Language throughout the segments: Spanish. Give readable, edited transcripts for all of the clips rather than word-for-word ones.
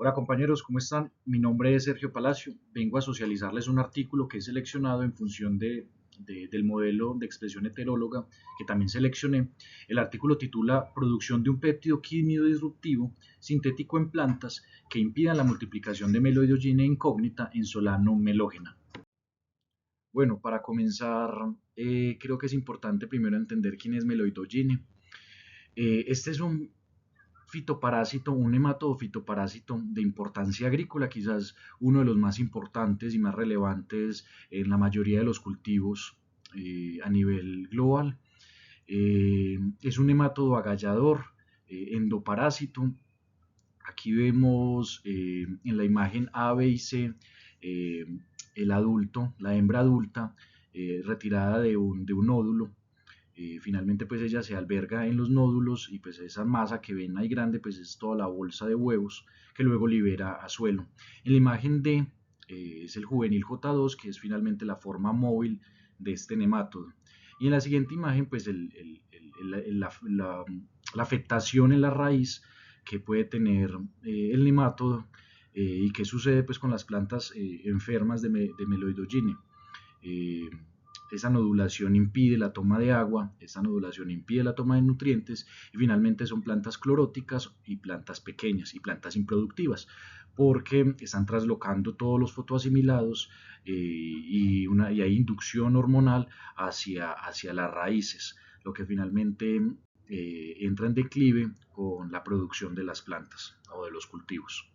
Hola compañeros, ¿cómo están? Mi nombre es Sergio Palacio. Vengo a socializarles un artículo que he seleccionado en función del modelo de expresión heteróloga que también seleccioné. El artículo titula Producción de un péptido químico disruptivo sintético en plantas que impidan la multiplicación de meloidogenia incógnita en Solano melógena. Bueno, para comenzar, creo que es importante primero entender quién es meloidogenia. Este es un fitoparásito, un nematodo fitoparásito de importancia agrícola, quizás uno de los más importantes y más relevantes en la mayoría de los cultivos a nivel global. Es un nematodo agallador, endoparásito. Aquí vemos en la imagen A, B y C eh, el adulto, la hembra adulta, retirada de un nódulo. Finalmente pues ella se alberga en los nódulos y pues esa masa que ven ahí grande pues es toda la bolsa de huevos que luego libera a suelo. En la imagen D es el juvenil J2, que es finalmente la forma móvil de este nemátodo. Y en la siguiente imagen pues la afectación en la raíz que puede tener el nemátodo y qué sucede pues con las plantas enfermas de meloidogenia. Eh, esa nodulación impide la toma de agua, esa nodulación impide la toma de nutrientes y finalmente son plantas cloróticas y plantas pequeñas y plantas improductivas porque están traslocando todos los fotoasimilados y hay inducción hormonal hacia las raíces, lo que finalmente entra en declive con la producción de las plantas o de los cultivos.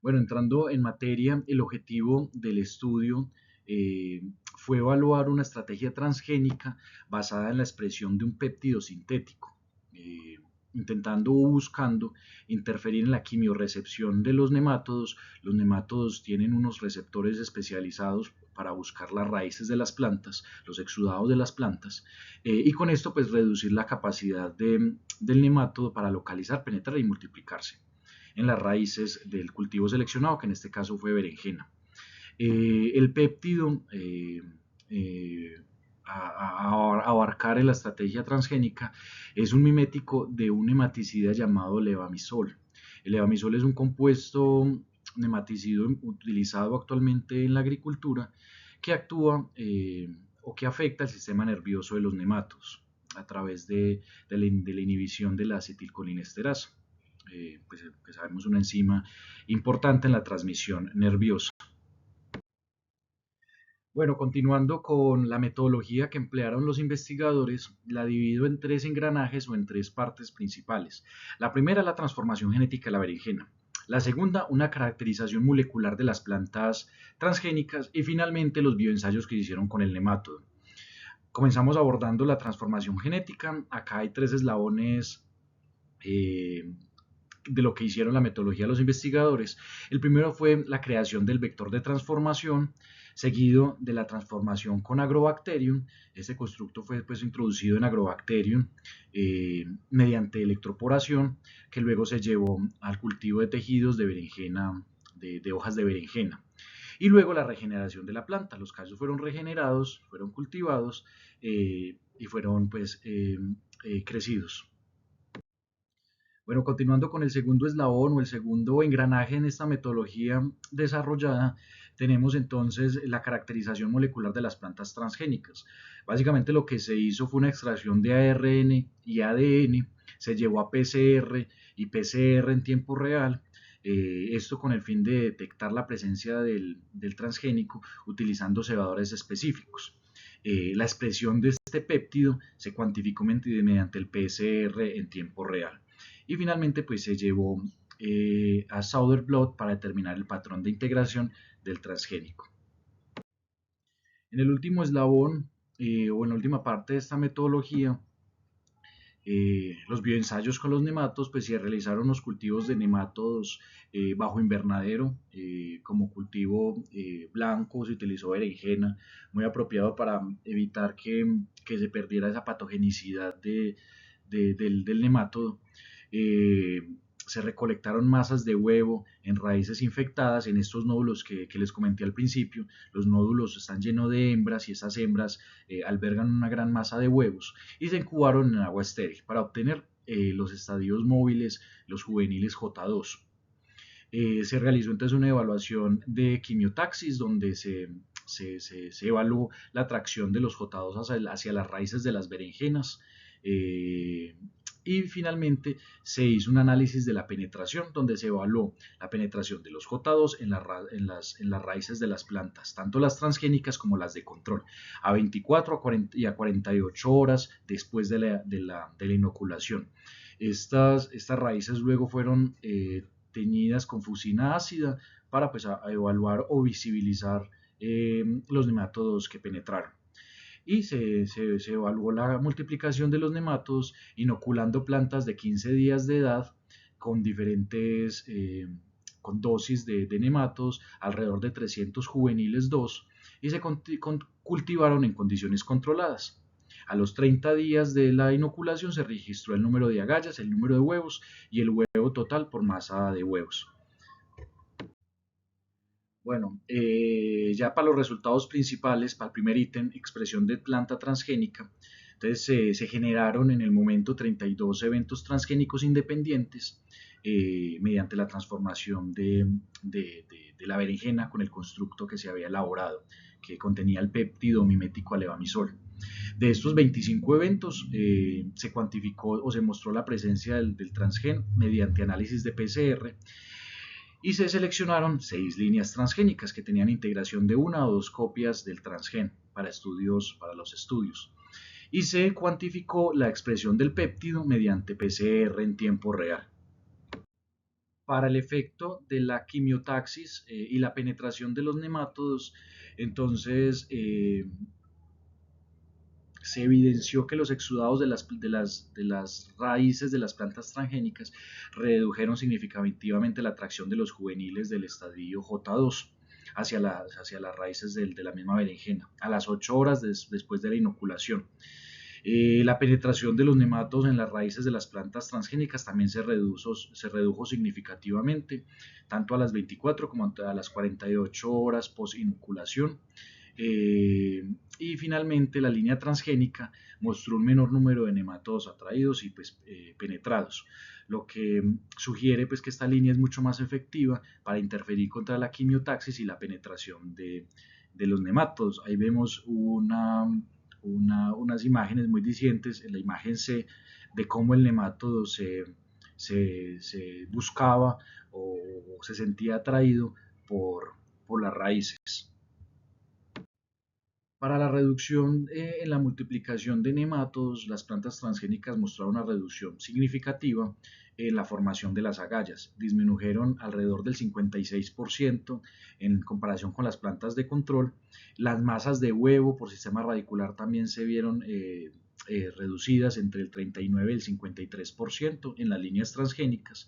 Bueno, entrando en materia, el objetivo del estudio eh, fue evaluar una estrategia transgénica basada en la expresión de un péptido sintético, eh, intentando o buscando interferir en la quimiorrecepción de los nemátodos. Los nemátodos tienen unos receptores especializados para buscar las raíces de las plantas, los exudados de las plantas, y con esto pues reducir la capacidad del nemátodo para localizar, penetrar y multiplicarse en las raíces del cultivo seleccionado, que en este caso fue berenjena. El péptido a abarcar en la estrategia transgénica es un mimético de un nematicida llamado levamisol. El levamisol es un compuesto nematicida utilizado actualmente en la agricultura que actúa o que afecta el sistema nervioso de los nematos a través de la inhibición de la acetilcolinesterasa, pues, que sabemos una enzima importante en la transmisión nerviosa. Bueno, continuando con la metodología que emplearon los investigadores, la divido en tres engranajes o en tres partes principales. La primera, la transformación genética de la berenjena. La segunda, una caracterización molecular de las plantas transgénicas. Y finalmente, los bioensayos que se hicieron con el nemátodo. Comenzamos abordando la transformación genética. Acá hay tres eslabones de lo que hicieron la metodología de los investigadores. El primero fue la creación del vector de transformación, seguido de la transformación con Agrobacterium. Este constructo fue pues, introducido en Agrobacterium mediante electroporación, que luego se llevó al cultivo de tejidos de berenjena, de hojas de berenjena. Y luego la regeneración de la planta. Los callos fueron regenerados, fueron cultivados y fueron pues, crecidos. Bueno, continuando con el segundo eslabón o el segundo engranaje en esta metodología desarrollada, tenemos entonces la caracterización molecular de las plantas transgénicas. Básicamente lo que se hizo fue una extracción de ARN y ADN, se llevó a PCR y PCR en tiempo real, esto con el fin de detectar la presencia del transgénico utilizando cebadores específicos. La expresión de este péptido se cuantificó mediante el PCR en tiempo real. Y finalmente pues se llevó a Southern-Blot para determinar el patrón de integración del transgénico. En el último eslabón o en la última parte de esta metodología, los bioensayos con los nematos, pues se realizaron los cultivos de nematodos bajo invernadero, como cultivo blanco, se utilizó berenjena, muy apropiado para evitar que se perdiera esa patogenicidad del nemátodo. Eh, Se recolectaron masas de huevo en raíces infectadas en estos nódulos que les comenté al principio. Los nódulos están llenos de hembras y esas hembras albergan una gran masa de huevos y se incubaron en agua estéril para obtener los estadios móviles, los juveniles J2. Se realizó entonces una evaluación de quimiotaxis donde se evaluó la atracción de los jotados hacia las raíces de las berenjenas. eh, y finalmente se hizo un análisis de la penetración, donde se evaluó la penetración de los J2 en las raíces de las plantas, tanto las transgénicas como las de control, a 24 y a 48 horas después de la inoculación. Estas raíces luego fueron teñidas con fusina ácida para pues, a evaluar o visibilizar los nematodos que penetraron. Y se evaluó la multiplicación de los nematodos inoculando plantas de 15 días de edad con diferentes con dosis de nematodos, alrededor de 300 juveniles 2, y se cultivaron en condiciones controladas. A los 30 días de la inoculación se registró el número de agallas, el número de huevos y el huevo total por masa de huevos. Bueno, ya para los resultados principales, para el primer ítem, expresión de planta transgénica, entonces se generaron en el momento 32 eventos transgénicos independientes mediante la transformación de la berenjena con el constructo que se había elaborado, que contenía el péptido mimético alevamisol. De estos 25 eventos se cuantificó o se mostró la presencia del transgen mediante análisis de PCR y se seleccionaron 6 líneas transgénicas que tenían integración de una o dos copias del transgen para los estudios. Y se cuantificó la expresión del péptido mediante PCR en tiempo real. Para el efecto de la quimiotaxis y la penetración de los nemátodos, entonces se evidenció que los exudados de las raíces de las plantas transgénicas redujeron significativamente la atracción de los juveniles del estadio J2 hacia las raíces de la misma berenjena, a las 8 horas después de la inoculación. La penetración de los nematodos en las raíces de las plantas transgénicas también se redujo significativamente, tanto a las 24 como a las 48 horas post-inoculación. Y finalmente la línea transgénica mostró un menor número de nematodos atraídos y pues, penetrados, lo que sugiere pues, que esta línea es mucho más efectiva para interferir contra la quimiotaxis y la penetración de los nematodos. Ahí vemos unas imágenes muy discientes, en la imagen C, de cómo el nemátodo se buscaba o se sentía atraído por las raíces. Para la reducción en la multiplicación de nematodos, las plantas transgénicas mostraron una reducción significativa en la formación de las agallas. Disminuyeron alrededor del 56% en comparación con las plantas de control. Las masas de huevo por sistema radicular también se vieron reducidas entre el 39 y el 53% en las líneas transgénicas.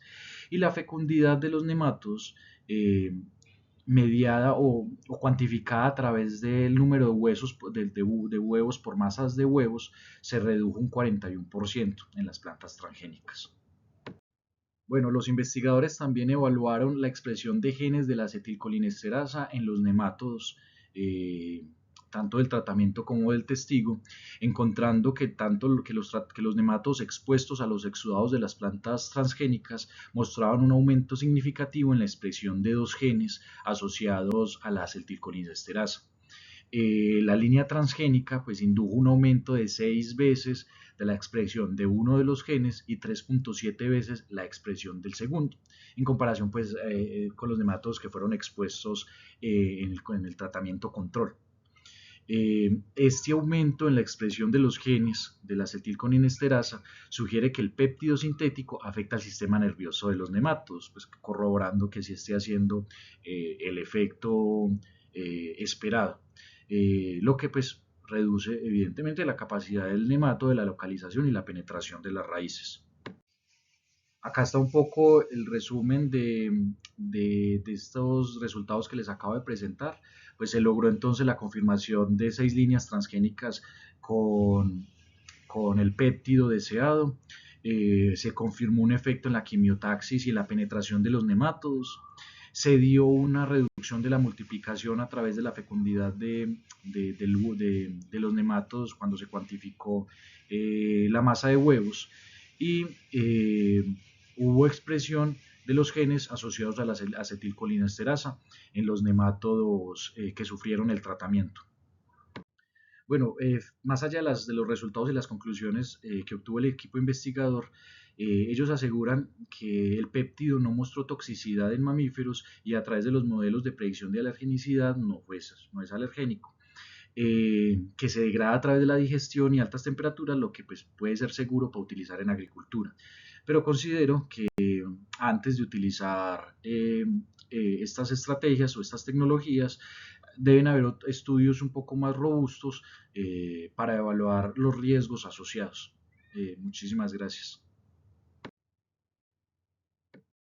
Y la fecundidad de los nematodos mediada o cuantificada a través del número de huevos por masas de huevos, se redujo un 41% en las plantas transgénicas. Bueno, los investigadores también evaluaron la expresión de genes de la acetilcolinesterasa en los nemátodos, eh, tanto del tratamiento como del testigo, encontrando que los nemátodos expuestos a los exudados de las plantas transgénicas mostraban un aumento significativo en la expresión de dos genes asociados a la acetilcolinesterasa. La línea transgénica pues indujo un aumento de 6 veces de la expresión de uno de los genes y 3.7 veces la expresión del segundo, en comparación pues con los nematodos que fueron expuestos en el tratamiento control. Este aumento en la expresión de los genes de la acetilcolinesterasa sugiere que el péptido sintético afecta al sistema nervioso de los nemátodos, pues corroborando que sí esté haciendo el efecto esperado, lo que pues reduce evidentemente la capacidad del nemato de la localización y la penetración de las raíces. Acá está un poco el resumen de estos resultados que les acabo de presentar. Pues se logró entonces la confirmación de 6 líneas transgénicas con, con el péptido deseado. Se confirmó un efecto en la quimiotaxis y en la penetración de los nemátodos. Se dio una reducción de la multiplicación a través de la fecundidad de los nemátodos cuando se cuantificó la masa de huevos. Y hubo expresión de los genes asociados a la acetilcolinesterasa en los nematodos que sufrieron el tratamiento. Bueno, más allá de los resultados y las conclusiones que obtuvo el equipo investigador, ellos aseguran que el péptido no mostró toxicidad en mamíferos y a través de los modelos de predicción de alergenicidad no es alergénico. Que se degrada a través de la digestión y altas temperaturas, lo que pues, puede ser seguro para utilizar en agricultura. Pero considero que antes de utilizar estas estrategias o estas tecnologías, deben haber estudios un poco más robustos para evaluar los riesgos asociados. Muchísimas gracias.